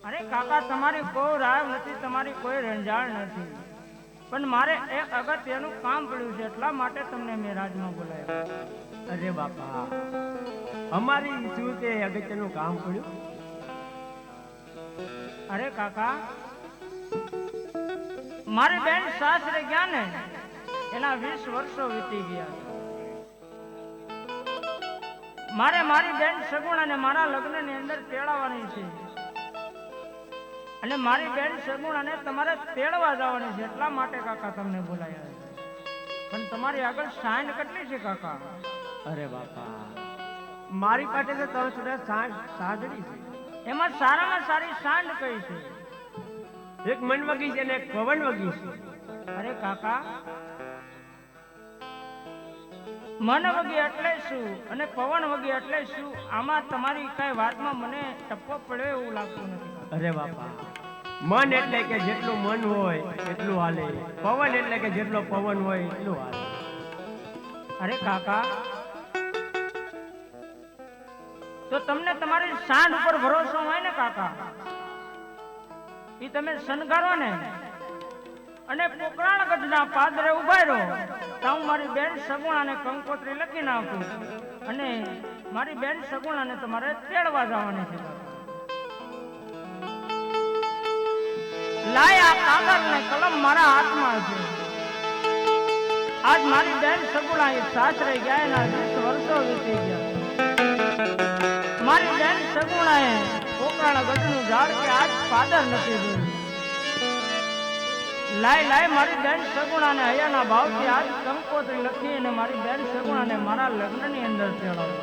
અરે કાકા તમારી કોઈ રાહ નથી, તમારી કોઈ રંજાણ નથી, પણ મારે એક અગત્યનું કામ પડ્યું છે એટલા માટે તમને મેં રાજમાં બોલાવ્યા. અરે બાપા, અમારી શું તે અગત્યનું કામ પડ્યું? અરે કાકા, મારી બેન સાસરે ગયા ને એના 20 વર્ષો વીતી ગયા. મારે મારી બેન સગુણાને મારા લગ્નની અંદર તેડાવવાની છે અને મારી બેન સગુણાને તમારે તેડવા જવાની છે એટલા માટે કાકા તમને બોલાયા છે. પણ તમારી આગળ સાઈન કેટલી છે કાકા? અરે બાપા, મારી પાસે તો 3 સાંજડી છે. એમાં સારામાં સારી સાંડ કઈ છે? એક મન વગી છે ને એક પવન વગી છે. અરે કાકા, મન વગી એટલે શું અને પવન વગી એટલે શું? આમાં તમારી કઈ વાતમાં મને ટપ્પો પડ્યો એવું લાગતું નથી. અરે બાપા, મન એટલે કે જેટલું મન હોય એટલું હાલે, પવન એટલે કે જેટલો પવન હોય એટલું હાલે. અરે કાકા, તો તમને તમારી સાંડ ઉપર ભરોસો હોય ને કાકા, એ તમે શણગારો ને અને પોકરાણગઢના પાદરે ઉભા રહો તો હું મારી બેન સગુણાને કંકોત્રી લખી નાખું અને મારી બેન સગુણાને તમારે તેડવા જવાની છે. લાય આ કાગળ ને કલમ મારા હાથમાં છે. આજ મારી બેન સગુણા એ સાસરે ગયા એના 20 વર્ષો વીતી ગયા. મારી બેન સગુણાએ પોકરાણગઢનું ઝાડ કે આજ પાદર નથી જોયું. લાય મારી બેન સગુણાને હૈયાના ભાવથી આજ કંકોત્રી લખી અને મારી બેન સગુણાને મારા લગ્નની અંદર તેડાવો.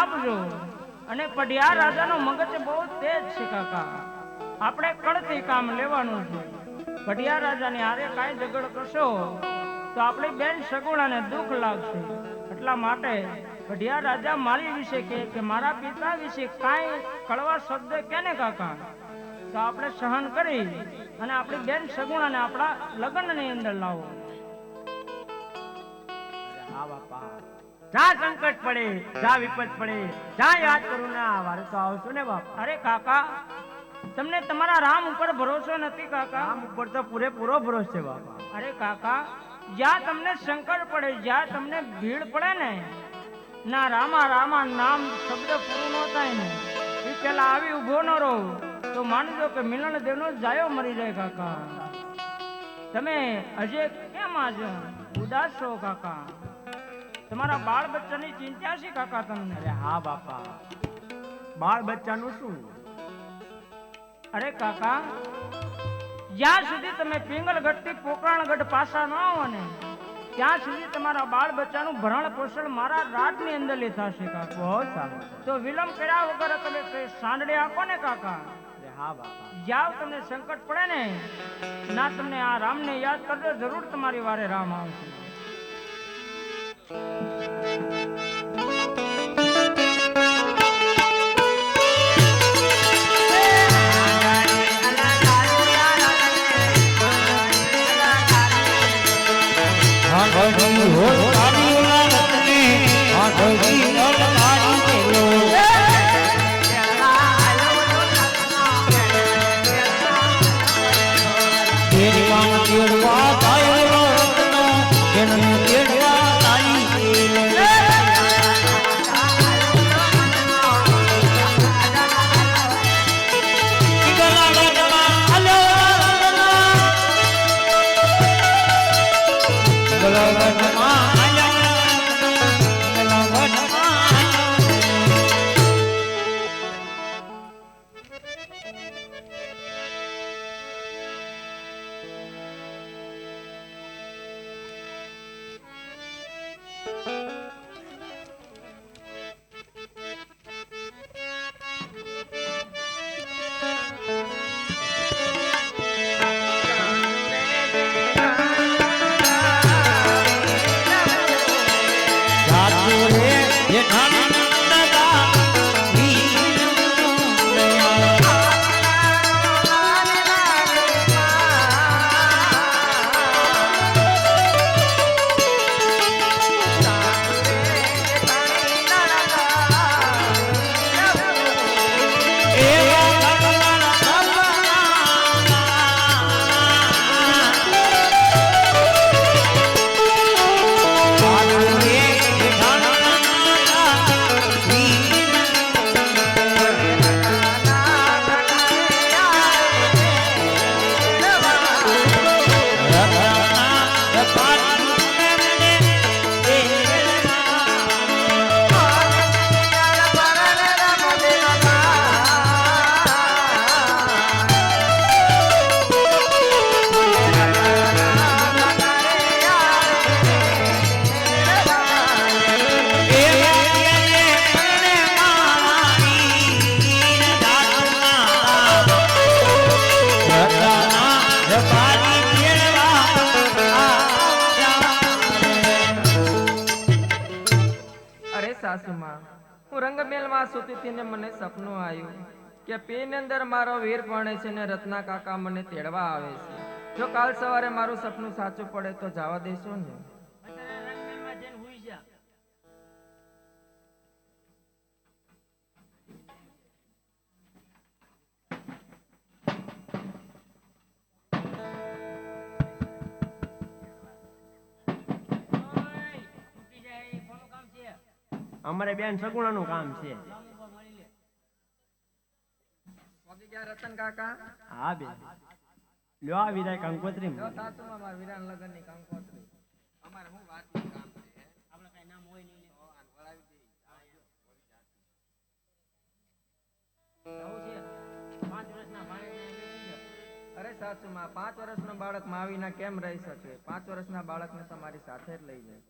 આપજો. અને પઢિયાર રાજાનો મગજ બહુ તેજ છે કાકા. આપણે કણથી કામ લેવાનું છે. પઢિયાર રાજાની હારે કાંઈ ઝઘડ કરશો તો આપણી બેન સગુણાને દુઃખ લાગશે. એટલા માટે પઢિયાર રાજા મારી વિશે કહે કે મારા પિતા વિશે કાંઈ કડવા શબ્દ કે ને કાકા, તો આપણે સહન કરી અને આપણી બેન સગુણાને આપણા લગ્નની અંદર લાવો. હા બાપા, જા સંકટ પડે, જા વિપત પડે, જા યાદ કરું ના વારે તો આવશું ને બાપા. અરે કાકા, તમને તમારા રામ ઉપર ભરોસો નથી કાકા? રામ ઉપર તો પૂરેપૂરો ભરોસો છે બાપા. અરે કાકા, જ્યાં તમને સંકટ પડે, જ્યાં તમને ભીડ પડે ને, ના રામા રામા નામ શબ્દ પૂરું ન થાય ને એ પેલા આવી ઉભો ન રહો તો માનજો કે મિલન દેવનો જાયો મરી જાય કાકા. તમે હજે કેમ આજ ઉદાસ છો કાકા? તમારા બાળ બચ્ચાની ચિંતા છે કાકા તમને? અરે હા બાપા, બાળ બચ્ચાનું શું? અરે કાકા, જ્યાં સુધી તમે પિંગલગઢ થી પોકરણગઢ પાછા ન આવો ને ત્યાં સુધી તમારા બાળ બચ્ચાનું ભરણ પોષણ મારા રાજની અંદર લેતા છે કાકા. બહુ સારું. તો વિલંબ કર્યા વગર તમે સાંડળે આપો ને કાકા. અરે હા બાપા, જ્યાં તમને સંકટ પડે ને ના તમને આ રામને યાદ કરજો, જરૂર તમારી વારે રામ આવશે. સાસુમાં હું રંગમેલમાં સૂતી હતી ને મને સપનું આવ્યું કે પીની અંદર મારો વીર ભણે છે ને રત્ના કાકા મને તેડવા આવે છે. જો કાલ સવારે મારું સપનું સાચું પડે તો જવા દેશો ને? અમારે બેન સગુણાનું કામ છે. રતન કાકા હા બેન, લ્યો આ વિદાય કંકોત્રી. સાસુમાં મારા વીરાન લગનની કંકોત્રી. અમારે શું વાત કામ છે? આપણે કઈ નામ હોય નહીં અરે સાસુમાં 5 વર્ષનો બાળક માવીના કેમ રહી શકે? 5 વર્ષના બાળકને તમારી સાથે જ લઈ જાય.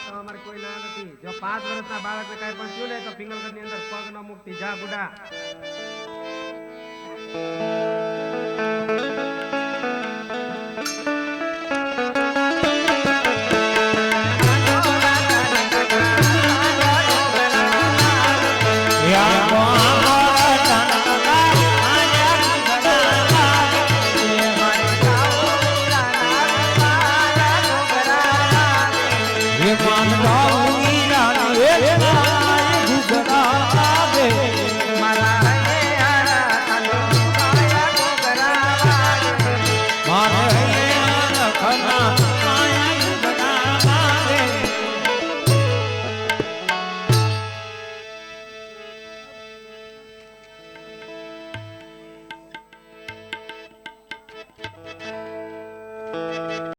તો અમારે કોઈ ના નથી. જો 5 વર્ષના બાળકને કાંઈ પણ થયું ને તો પિંગલગઢની અંદર પગ ન મૂકતી. જા ગુડા.